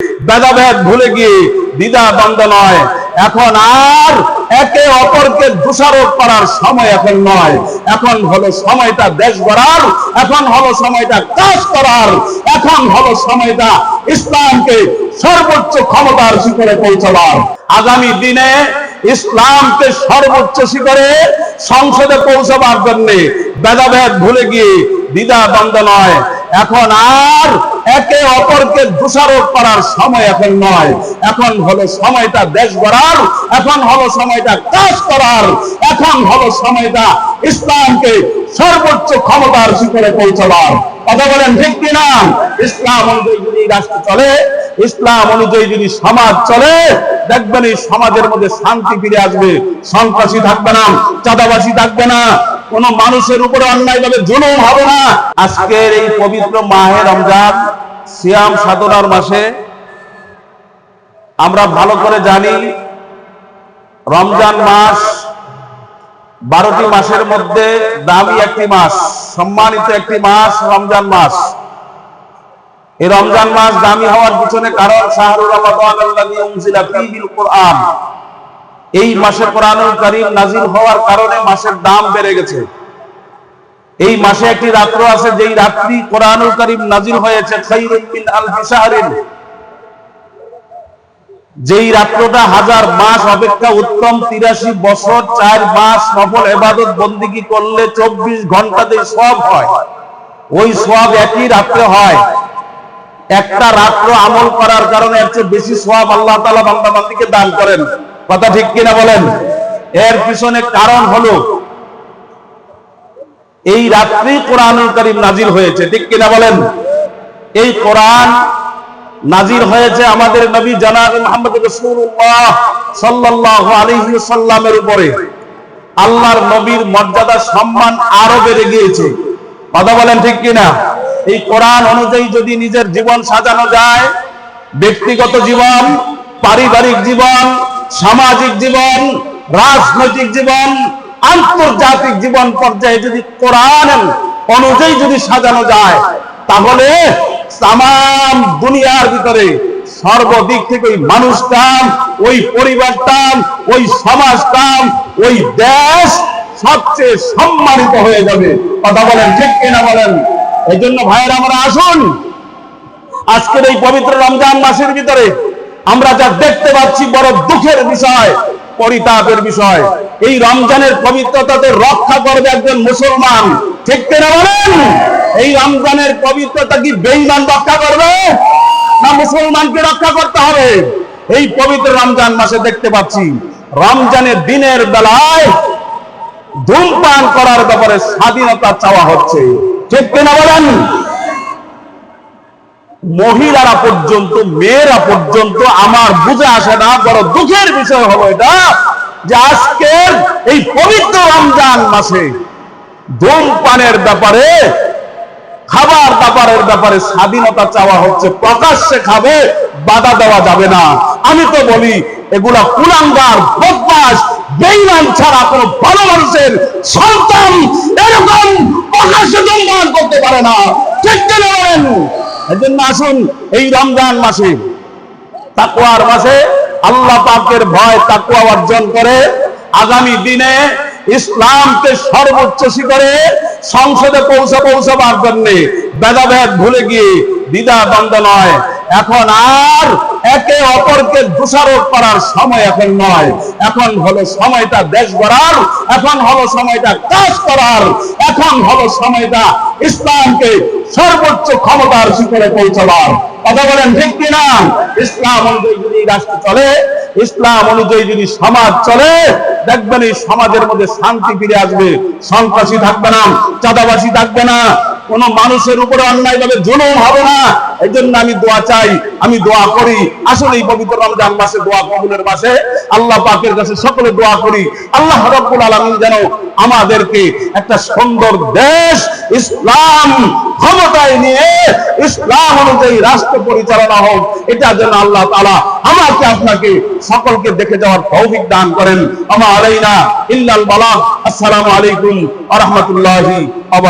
ভেদাভেদ ভুলে গিয়ে দ্বিধা দ্বন্দ্ব নয়, এখন আর একে অপরকে দোষারোপ করার সময় এখন নয়। এখন হলো সময়টা দেশ গড়ার, এখন হলো সময়টা কাজ করার, এখন হলো সময়টা ইসলামকে সর্বোচ্চ ক্ষমতার শিখরে পৌঁছাবার। আগামী দিনে ইসলামকে সর্বোচ্চ শিখরে সংসদে পৌঁছাবার জন্য ভেদাভেদ ভুলে গিয়ে দ্বিধা দ্বন্দ্ব নয়, এখন আর একে অপরকে দোষারোপ করার সময় এখন নয়। এখন হলো সময়টা দেশ গড়ার, এখন হলো সময়টা কাজ করার, এখন হলো সময়টা ইসলামকে সর্বোচ্চ ক্ষমতার শিখরে পৌঁছাবার। কথা বলেন ঠিক কিনা? ইসলাম অনুযায়ী যদি রাষ্ট্র চলে, ইসলাম অনুযায়ী যদি সমাজ চলে, দেখবেন এই সমাজের মধ্যে শান্তি ফিরে আসবে, সন্ত্রাসী থাকবে না, চাঁদাবাজি থাকবে না, কোন মানুষের উপরে অন্যায়ভাবে জুলুম হবে না। আজকের এই পবিত্র মাহে রমজান, সিয়াম সাধনার মাসে আমরা ভালো করে জানি রমজান মাস 12টি মাসের মধ্যে দামি একটি মাস, সম্মানিত একটি মাস রমজান মাস। এই রমজান মাস দামি হওয়ার পিছনে কারণ শাহরুর রমাদানাল্লাযী উনজিলা ফীহিল কুরআন, এই মাসে কোরআনুল কারীম নাযিল হওয়ার কারণে মাসের দাম বেড়ে গেছে। এই মাসে একটি রাত্র আছে যেই রাত্রি কোরআনুল কারীম নাযিল হয়েছে খায়রুম মিন আলফি শাহরিন, যেই রাত্রটা 1000 মাস অপেক্ষা উত্তম। 83 বছর 4 মাস নফল ইবাদত বন্দেগী করলে 24 ঘন্টাতে সওয়াব হয়, ওই সওয়াব একই রাত্রে হয়। একটা রাত্র আমল করার কারণে এর চেয়ে বেশি সওয়াব আল্লাহ তাআলা বান্দা বান্দীকে দান করেন। কথা ঠিক কিনা বলেন? এর পিছনে কারণ হলো এই রাত্রি কোরআনুল কারীম নাযিল হয়েছে, ঠিক কিনা বলেন? এই কোরআন নাযিল হয়েছে আমাদের নবী জনাব মুহাম্মদ রাসূলুল্লাহ সাল্লাল্লাহু আলাইহি ওয়াসাল্লামের উপরে। আল্লাহর নবীর মর্যাদা সম্মান আরো বেড়ে গিয়েছে। কথা বলেন ঠিক কিনা? এই কোরআন অনুযায়ী যদি নিজের জীবন সাজানো যায়, ব্যক্তিগত জীবন, পারিবারিক জীবন, সামাজিক জীবন, রাজনৈতিক জীবন, আন্তর্জাতিক জীবন পর্যায়ে যদি কোরআন অনুযায়ী যদি সাজানো যায়, তাহলে তাম দুনিয়ার ভিতরে সর্বদিক থেকে ওই মানুষটা, ওই পরিবারটা, ওই সমাজটা, ওই দেশ সবচেয়ে সম্মানিত হয়ে যাবে। কথা বলেন ঠিক কিনা বলেন? এই জন্য ভাইয়েরা আমরা আসুন, আজকের এই পবিত্র রমজান মাসের ভিতরে আমরা যা দেখতে পাচ্ছি বড় দুঃখের বিষয়, পরিতাপের বিষয়। এই রমজানের পবিত্রতাকে রক্ষা করবে একজন মুসলমান, ঠিক কিনা বলেন? এই রমজানের পবিত্রতা কি বেঈমান রক্ষা করবে, না মুসলমানকে রক্ষা করতে হবে? এই পবিত্র রমজান মাসে দেখতে পাচ্ছি রমজানের দিনের বেলায় ধূমপান করার ব্যাপারে স্বাধীনতা চাওয়া হচ্ছে, ঠিক কিনা বলেন? মহিলারা পর্যন্ত, মেয়েরা পর্যন্ত, আমার বুঝে আসে না, বড় দুঃখের বিষয় হলো এটা যে আজকের এই পবিত্র রমজান মাসে ধূমপানের ব্যাপারে, খাবার দাবারের ব্যাপারে স্বাধীনতা চাওয়া হচ্ছে। প্রকাশ্যে খাবে, বাধা দেওয়া যাবে না। আমি তো বলি এগুলা কুলাঙ্গার, বদমাশ, বেঈমান ছাড়া কোনো ভালো মানুষের সন্তান এরকম প্রকাশ্যে ধূমপান করতে পারে না, ঠিক কিনা বলেন? এজন্য আসুন এই রমজান মাসে, তাকওয়ার মাসে আল্লাহ পাকের ভয় তাকওয়া অর্জন করে আগামী দিনে ইসলামকে সর্বোচ্চ শিখরে সংসদে পৌঁছাবার জন্য ভেদাভেদ ভুলে গিয়ে দ্বিধা দ্বন্দ্ব নয়, এখন আর একে অপরকে দোষারোপ করার সময় এখন নয়। এখন হলো সময়টা দেশ গড়ার, এখন হলো সময়টা কাজ করার, এখন হলো সময়টা ইসলামকে সর্বোচ্চ ক্ষমতার শিখরে পৌঁছাবার। কথা বলেন ঠিক কিনা? ইসলাম অনুযায়ী যদি রাষ্ট্র চলে, ইসলাম অনুযায়ী যদি সমাজ চলে, দেখবেন এই সমাজের মধ্যে শান্তি ফিরে আসবে, সন্ত্রাসী থাকবে না, চাঁদাবাজি থাকবে না, কোন মানুষের উপরে অন্যায়ভাবে জুলুম হবে না। এই জন্য আমি দোয়া চাই, আমি দোয়া করি। আসলে এই পবিত্র রমজান মাসে, দোয়া কবুলের মাসে, আল্লাহ পাকের কাছে সকলে দোয়া করি আল্লাহ রাব্বুল আলামিন যেন আমাদেরকে একটা সুন্দর দেশ ইসলাম ক্ষমতায় নিয়ে ইসলাম অনুযায়ী রাষ্ট্র পরিচালনা হোক, এটা যেন আল্লাহ তাআলা আমাকে আপনাকে সকলকে দেখে যাওয়ার তৌফিক দান করেন। আমা আলাইনা ইল্লাল বালাগ। আসসালামু আলাইকুম ওয়া রাহমাতুল্লাহি ওয়া